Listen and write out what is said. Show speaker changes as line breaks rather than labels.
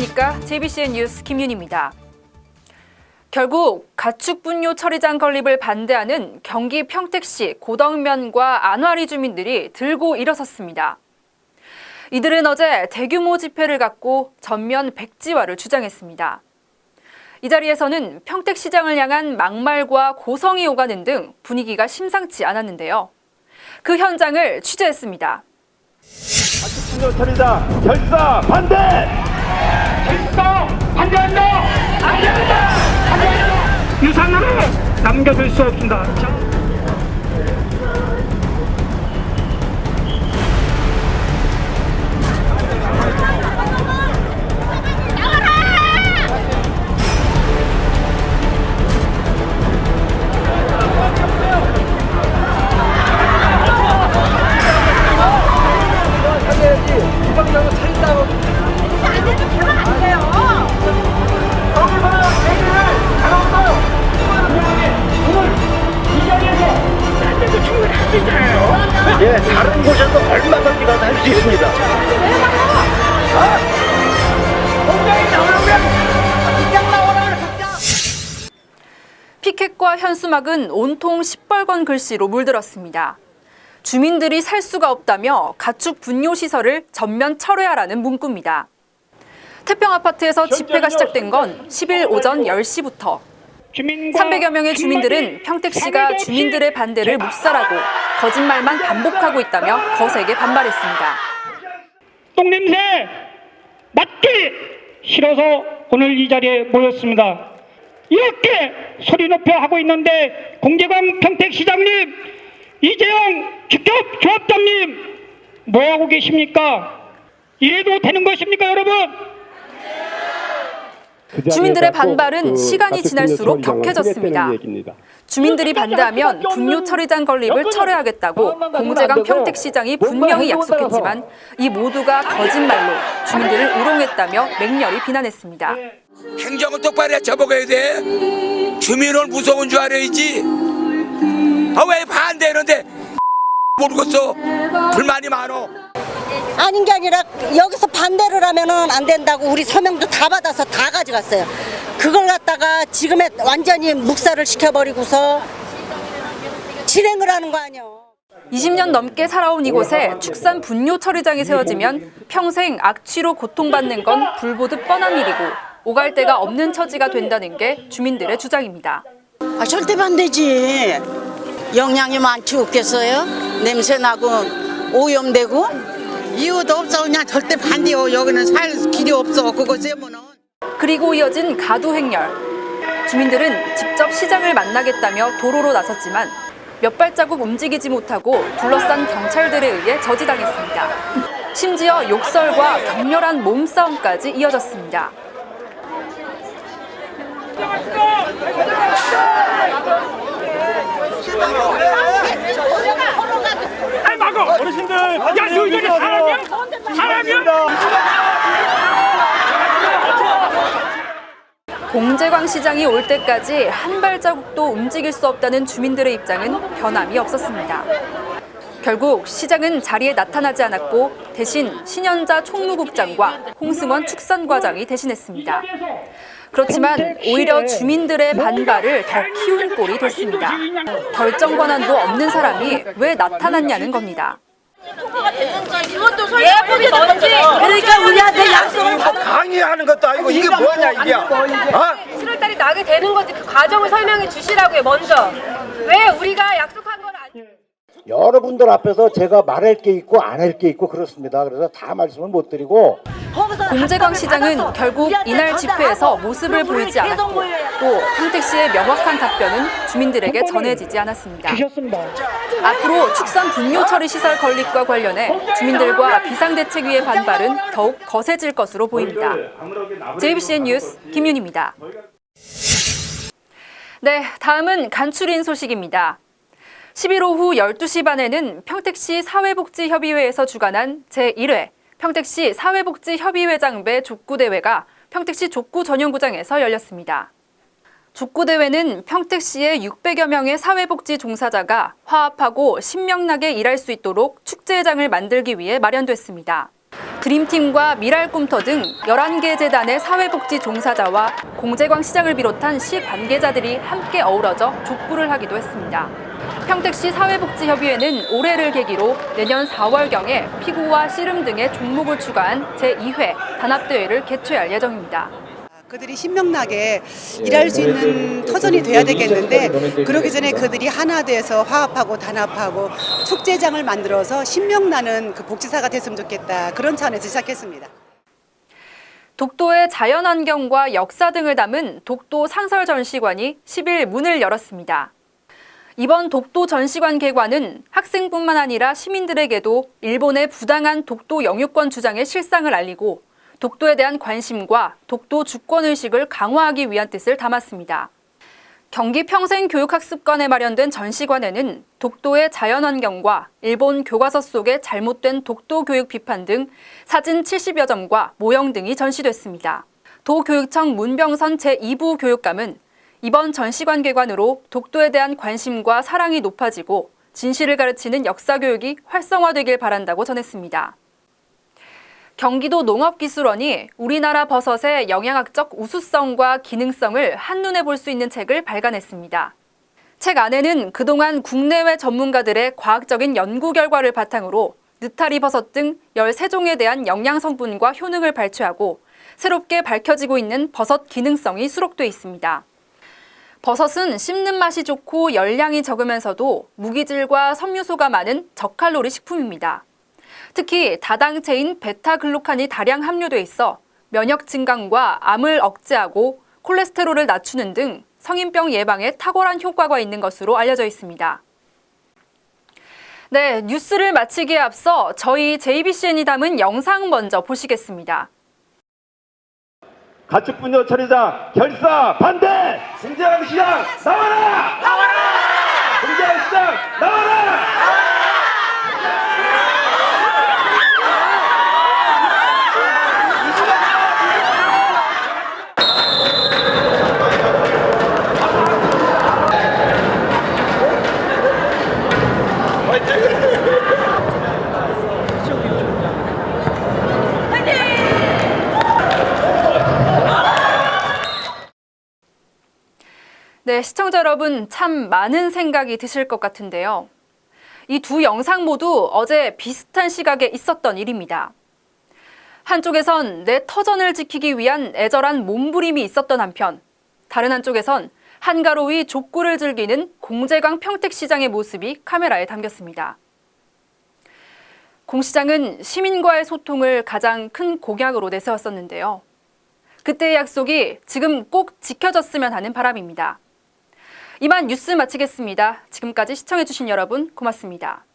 안녕하십니까? JBCN 뉴스 김윤입니다. 결국 가축 분뇨 처리장 건립을 반대하는 경기 평택시 고덕면과 안화리 주민들이 들고 일어섰습니다. 이들은 어제 대규모 집회를 갖고 전면 백지화를 주장했습니다. 이 자리에서는 평택시장을 향한 막말과 고성이 오가는 등 분위기가 심상치 않았는데요. 그 현장을 취재했습니다.
가축 분뇨 처리장 결사 반대!
결사 반대한다! 반대한다! 반대한다! 유산으로 남겨둘 수 없습니다.
예, 다른 곳에서 얼마든지 가서 할 수 있습니다.
피켓과 현수막은 온통 시뻘건 글씨로 물들었습니다. 주민들이 살 수가 없다며 가축 분뇨 시설을 전면 철회하라는 문구입니다. 태평아파트에서 집회가 시작된 건 10일 오전 10시부터 300여 명의 주민들은 평택시가 주민들의 반대를 묵살하고 거짓말만 반복하고 있다며 거세게 반발했습니다.
똥냄새 맡기 싫어서 오늘 이 자리에 모였습니다. 이렇게 소리 높여 하고 있는데 공재관 평택시장님, 이재영 직접조합장님 뭐하고 계십니까? 이래도 되는 것입니까, 여러분?
주민들의 반발은 시간이 지날수록 격해졌습니다. 주민들이 반대하면 분뇨 처리장 건립을 철회하겠다고 공재강 평택시장이 분명히 약속했지만 이 모두가 거짓말로 주민들을 우롱했다며 맹렬히 비난했습니다.
행정을 똑바로 해쳐먹어야 돼. 주민을 무서운 줄 알아야지. 왜 반대하는데 모르겠어. 불만이 많어.
아닌 게 아니라 여기서 반대를 하면은 안 된다고 우리 서명도 다 받아서 다 가져갔어요. 그걸 갖다가 지금에 완전히 묵살을 시켜버리고서 진행을 하는 거 아니에요.
20년 넘게 살아온 이곳에 축산 분뇨 처리장이 세워지면 평생 악취로 고통받는 건 불보듯 뻔한 일이고 오갈 데가 없는 처지가 된다는 게 주민들의 주장입니다.
절대 반대지. 영양이 많지 없겠어요? 냄새 나고 오염되고.
이유도 없어. 그냥 절대 반대요. 여기는 살 길이 없어. 그거 세면은.
그리고 이어진 가두 행렬. 주민들은 직접 시장을 만나겠다며 도로로 나섰지만 몇 발자국 움직이지 못하고 둘러싼 경찰들에 의해 저지당했습니다. 심지어 욕설과 격렬한 몸싸움까지 이어졌습니다.
어르신들, 야, 너희들이 사람이야? 사람이야?
공재광 시장이 올 때까지 한 발자국도 움직일 수 없다는 주민들의 입장은 변함이 없었습니다. 결국 시장은 자리에 나타나지 않았고 대신 신현자 총무국장과 홍승원 축산과장이 대신했습니다. 그렇지만 오히려 주민들의 반발을 더 키운 꼴이 됐습니다. 결정 권한도 없는 사람이 왜 나타났냐는 겁니다.
이것도 예쁘게 뭔지
그러니까 우리한테 약속을
강의하는 것도 아니고 이게 뭐냐 이게.
7월달에 나게 되는 건지 그 과정을 설명해 주시라고요. 먼저 왜 우리가 약속한 건 아니에요.
여러분들 앞에서 제가 말할 게 있고 안 할 게 있고 그렇습니다. 그래서 다 말씀을 못 드리고
공재광 시장은 결국 이날 집회에서 모습을 보이지 않았고 또 평택시의 명확한 답변은 주민들에게 전해지지 않았습니다. 앞으로 축산 분뇨 처리 시설 건립과 관련해 주민들과 비상대책위의 반발은 더욱 거세질 것으로 보입니다. JBCN 뉴스 김윤입니다. 네, 다음은 간추린 소식입니다. 10일 오후 12시 반에는 평택시 사회복지협의회에서 주관한 제1회 평택시 사회복지협의회장배 족구대회가 평택시 족구전용구장에서 열렸습니다. 족구대회는 평택시의 600여 명의 사회복지 종사자가 화합하고 신명나게 일할 수 있도록 축제장을 만들기 위해 마련됐습니다. 드림팀과 미랄꿈터 등 11개 재단의 사회복지 종사자와 공재광 시장을 비롯한 시 관계자들이 함께 어우러져 족구를 하기도 했습니다. 평택시 사회복지협의회는 올해를 계기로 내년 4월경에 피구와 씨름 등의 종목을 추가한 제2회 단합대회를 개최할 예정입니다.
그들이 신명나게 일할 수 있는 터전이 돼야 되겠는데 그러기 전에 그들이 하나 돼서 화합하고 단합하고 축제장을 만들어서 신명나는 그 복지사가 됐으면 좋겠다. 그런 차원에서 시작했습니다.
독도의 자연환경과 역사 등을 담은 독도 상설 전시관이 10일 문을 열었습니다. 이번 독도 전시관 개관은 학생뿐만 아니라 시민들에게도 일본의 부당한 독도 영유권 주장의 실상을 알리고 독도에 대한 관심과 독도 주권의식을 강화하기 위한 뜻을 담았습니다. 경기 평생교육학습관에 마련된 전시관에는 독도의 자연환경과 일본 교과서 속의 잘못된 독도 교육 비판 등 사진 70여 점과 모형 등이 전시됐습니다. 도교육청 문병선 제2부 교육감은 이번 전시관 개관으로 독도에 대한 관심과 사랑이 높아지고 진실을 가르치는 역사교육이 활성화되길 바란다고 전했습니다. 경기도 농업기술원이 우리나라 버섯의 영양학적 우수성과 기능성을 한눈에 볼 수 있는 책을 발간했습니다. 책 안에는 그동안 국내외 전문가들의 과학적인 연구 결과를 바탕으로 느타리 버섯 등 13종에 대한 영양 성분과 효능을 발췌하고 새롭게 밝혀지고 있는 버섯 기능성이 수록돼 있습니다. 버섯은 씹는 맛이 좋고 열량이 적으면서도 무기질과 섬유소가 많은 저칼로리 식품입니다. 특히 다당체인 베타글루칸이 다량 함유돼 있어 면역 증강과 암을 억제하고 콜레스테롤을 낮추는 등 성인병 예방에 탁월한 효과가 있는 것으로 알려져 있습니다. 네, 뉴스를 마치기에 앞서 저희 JBCN이 담은 영상 먼저 보시겠습니다.
가축분뇨 처리장 결사 반대! 공재광 시장 나와라! 나와라! 공재광 시장 나와라!
네, 시청자 여러분 참 많은 생각이 드실 것 같은데요. 이 두 영상 모두 어제 비슷한 시각에 있었던 일입니다. 한쪽에선 내 터전을 지키기 위한 애절한 몸부림이 있었던 한편 다른 한쪽에선 한가로이 족구를 즐기는 공재광 평택시장의 모습이 카메라에 담겼습니다. 공 시장은 시민과의 소통을 가장 큰 공약으로 내세웠었는데요. 그때의 약속이 지금 꼭 지켜졌으면 하는 바람입니다. 이만 뉴스 마치겠습니다. 지금까지 시청해주신 여러분 고맙습니다.